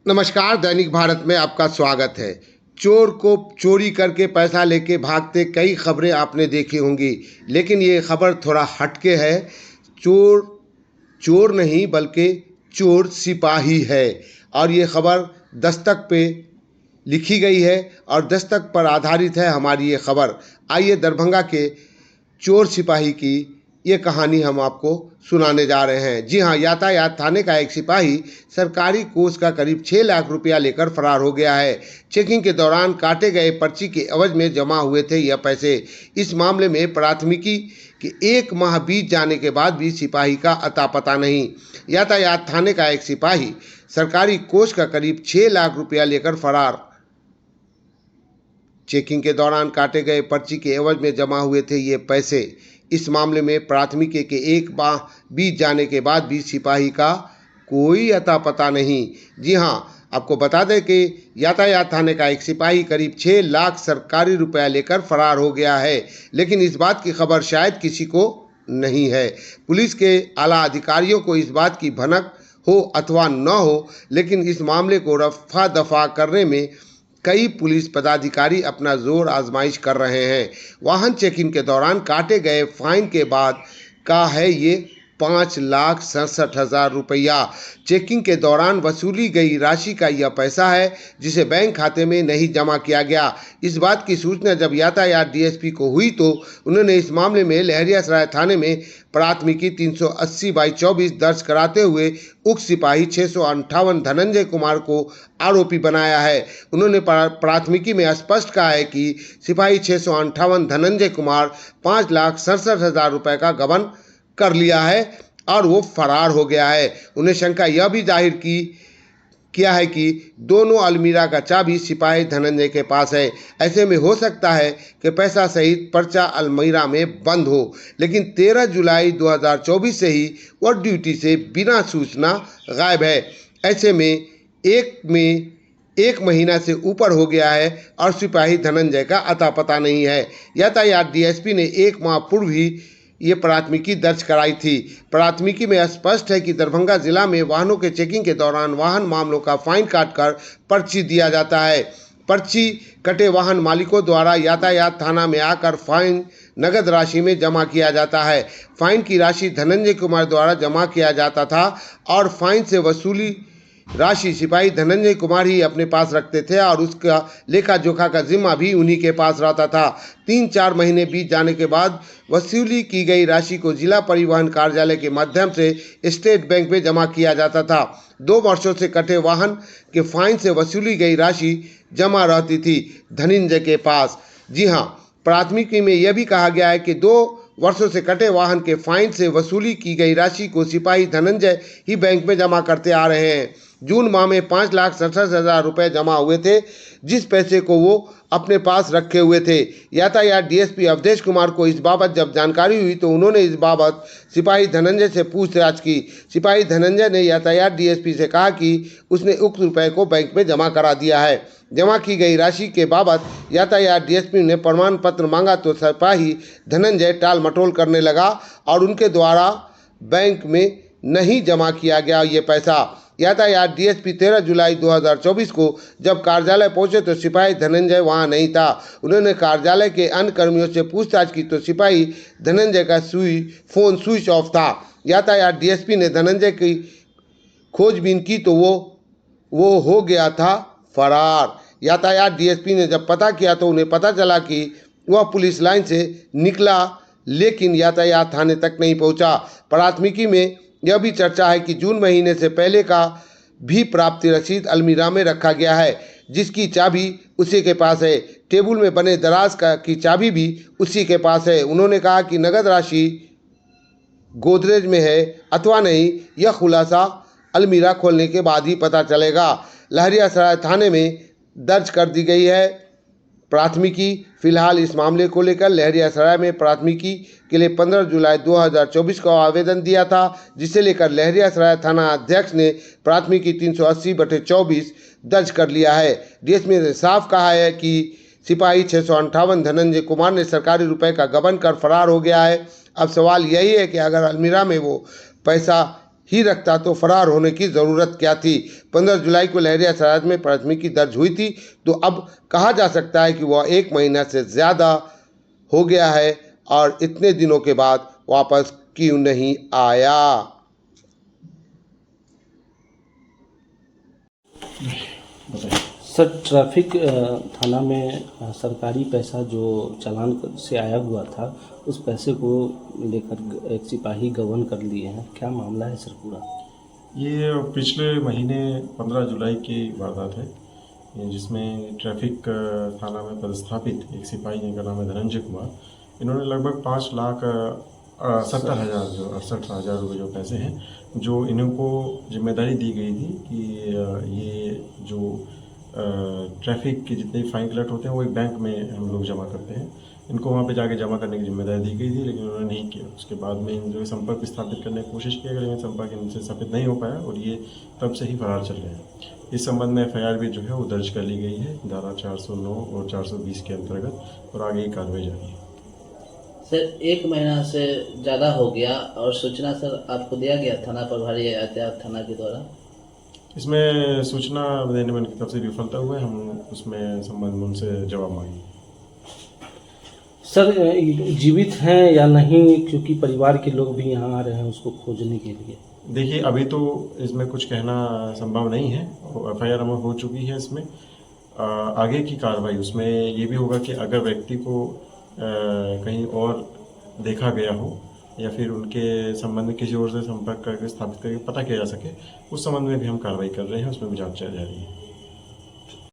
नमस्कार। दैनिक भारत में आपका स्वागत है। चोर को चोरी करके पैसा लेके भागते कई खबरें आपने देखी होंगी, लेकिन ये खबर थोड़ा हटके है। चोर चोर नहीं बल्कि चोर सिपाही है और ये खबर दस्तक पे लिखी गई है और दस्तक पर आधारित है हमारी ये खबर। आइए दरभंगा के चोर सिपाही की ये कहानी हम आपको सुनाने जा रहे हैं। जी हाँ, यातायात थाने का एक सिपाही सरकारी कोष का करीब 6 लाख रुपया लेकर फरार हो गया है। चेकिंग के दौरान काटे गए पर्ची के एवज में जमा हुए थे यह पैसे। इस मामले में प्राथमिकी के 1 माह बीत जाने के बाद भी सिपाही का अता पता नहीं। यातायात थाने का एक सिपाही सरकारी कोष का करीब 6 लाख रुपया लेकर फरार। चेकिंग के दौरान काटे गए पर्ची के एवज में जमा हुए थे ये पैसे। इस मामले में प्राथमिकी के 1 माह बीत जाने के बाद भी सिपाही का कोई अता पता नहीं। जी हाँ, आपको बता दें कि यातायात थाने का एक सिपाही करीब 6 लाख सरकारी रुपया लेकर फरार हो गया है, लेकिन इस बात की खबर शायद किसी को नहीं है। पुलिस के आला अधिकारियों को इस बात की भनक हो अथवा न हो, लेकिन इस मामले को रफा दफा करने में कई पुलिस पदाधिकारी अपना जोर आजमाइश कर रहे हैं। वाहन चेकिंग के दौरान काटे गए फाइन के बाद का है ये 5,67,000 रुपया। चेकिंग के दौरान वसूली गई राशि का यह पैसा है जिसे बैंक खाते में नहीं जमा किया गया। इस बात की सूचना जब यातायात डीएसपी को हुई तो उन्होंने इस मामले में लहरियासराय थाने में प्राथमिकी 380/24 दर्ज कराते हुए उक्त सिपाही 658 धनंजय कुमार को आरोपी बनाया है। उन्होंने प्राथमिकी में स्पष्ट कहा है कि सिपाही 658 धनंजय कुमार 5,67,000 रुपये का गबन कर लिया है और वो फरार हो गया है। उन्हें शंका यह भी जाहिर किया है कि दोनों अलमीरा का चाबी सिपाही धनंजय के पास है। ऐसे में हो सकता है कि पैसा सहित पर्चा अलमीरा में बंद हो, लेकिन 13 जुलाई 2024 से ही वह ड्यूटी से बिना सूचना गायब है। ऐसे में एक महीना से ऊपर हो गया है और सिपाही धनंजय का अता पता नहीं है। यातायात डीएसपी ने 1 माह पूर्व ही ये प्राथमिकी दर्ज कराई थी। प्राथमिकी में स्पष्ट है कि दरभंगा जिला में वाहनों के चेकिंग के दौरान वाहन मामलों का फाइन काटकर पर्ची दिया जाता है। पर्ची कटे वाहन मालिकों द्वारा यातायात थाना में आकर फाइन नगद राशि में जमा किया जाता है। फाइन की राशि धनंजय कुमार द्वारा जमा किया जाता था और फाइन से वसूली राशि सिपाही धनंजय कुमार ही अपने पास रखते थे और उसका लेखा जोखा का जिम्मा भी उन्हीं के पास रहता था। 3-4 महीने बीत जाने के बाद वसूली की गई राशि को जिला परिवहन कार्यालय के माध्यम से स्टेट बैंक में जमा किया जाता था। 2 वर्षों से कटे वाहन के फाइन से वसूली गई राशि जमा रहती थी धनंजय के पास। जी हाँ, प्राथमिकी में यह भी कहा गया है कि 2 वर्षों से कटे वाहन के फाइन से वसूली की गई राशि को सिपाही धनंजय ही बैंक में जमा करते आ रहे हैं। जून माह में 5,67,000 रुपये जमा हुए थे, जिस पैसे को वो अपने पास रखे हुए थे। यातायात डीएसपी अवधेश कुमार को इस बाबत जब जानकारी हुई तो उन्होंने इस बाबत सिपाही धनंजय से पूछताछ की। सिपाही धनंजय ने यातायात डीएसपी से कहा कि उसने उक्त रुपये को बैंक में जमा करा दिया है। जमा की गई राशि के बाबत यातायात डीएसपी ने प्रमाण पत्र मांगा तो सिपाही धनंजय टाल मटोल करने लगा और उनके द्वारा बैंक में नहीं जमा किया गया ये पैसा। यातायात डीएसपी 13 जुलाई 2024 को जब कार्यालय पहुंचे तो सिपाही धनंजय वहां नहीं था। उन्होंने कार्यालय के अन्य कर्मियों से पूछताछ की तो सिपाही धनंजय का फोन स्विच ऑफ था। यातायात डीएसपी ने धनंजय की खोजबीन की तो वो हो गया था फरार। यातायात डीएसपी ने जब पता किया तो उन्हें पता चला कि वह पुलिस लाइन से निकला, लेकिन यातायात थाने तक नहीं पहुंचा। प्राथमिकी में यह भी चर्चा है कि जून महीने से पहले का भी प्राप्ति रसीद अलमीरा में रखा गया है, जिसकी चाबी उसी के पास है। टेबल में बने दराज की चाबी भी उसी के पास है। उन्होंने कहा कि नगद राशि गोदरेज में है अथवा नहीं, यह खुलासा अलमीरा खोलने के बाद ही पता चलेगा। लहरियासराय थाने में दर्ज कर दी गई है प्राथमिकी। फिलहाल इस मामले को लेकर लहरियासराय में प्राथमिकी के लिए 15 जुलाई 2024 को आवेदन दिया था, जिसे लेकर लहरियासराय थाना अध्यक्ष ने प्राथमिकी 380/24 दर्ज कर लिया है। डीएसपी ने साफ कहा है कि सिपाही 658 धनंजय कुमार ने सरकारी रुपए का गबन कर फरार हो गया है। अब सवाल यही है कि अगर अलमीरा में वो पैसा ही रखता तो फरार होने की ज़रूरत क्या थी। 15 जुलाई को लहरिया सराज में प्राथमिकी दर्ज हुई थी, तो अब कहा जा सकता है कि वह 1 महीना से ज़्यादा हो गया है और इतने दिनों के बाद वापस क्यों नहीं आया। सर, ट्रैफिक थाना में सरकारी पैसा जो चालान से आया हुआ था, उस पैसे को लेकर एक सिपाही गबन कर लिए हैं। क्या मामला है सर पूरा? ये पिछले महीने 15 जुलाई की वारदात है, जिसमें ट्रैफिक थाना में पदस्थापित एक सिपाही जिनका नाम है धनंजय कुमार, इन्होंने लगभग 5,68,000 रुपये जो पैसे हैं, जो इनको जिम्मेदारी दी गई थी कि ये जो ट्रैफिक के जितने फाइन कलेक्ट होते हैं वो एक बैंक में हम लोग जमा करते हैं, इनको वहाँ पे जाके जमा करने की जिम्मेदारी दी गई थी, लेकिन उन्होंने नहीं किया। उसके बाद में इन जो संपर्क स्थापित करने की कोशिश किया, लेकिन संपर्क इनसे स्थापित नहीं हो पाया और ये तब से ही फरार चल रहे हैं। इस संबंध में FIR भी जो है वो दर्ज कर ली गई है धारा 409 और 420 के अंतर्गत, और आगे की कार्रवाई जारी है। सर, 1 महीना से ज़्यादा हो गया और सूचना सर आपको दिया गया थाना प्रभारी यातायात थाना के द्वारा? इसमें सूचना देने में उनकी तरफ से विफलता हुआ है, हम उसमें संबंध में उनसे जवाब मांगे। सर, जीवित हैं या नहीं, क्योंकि परिवार के लोग भी यहाँ आ रहे हैं उसको खोजने के लिए? देखिए, अभी तो इसमें कुछ कहना संभव नहीं है, FIR अमल हो चुकी है। इसमें आगे की कार्रवाई उसमें ये भी होगा कि अगर व्यक्ति को कहीं और देखा गया हो या फिर उनके संबंध में किसी और से संपर्क करके स्थापित करके पता किया जा सके, उस संबंध में भी हम कार्रवाई कर रहे हैं, उसमें भी जांच जारी है।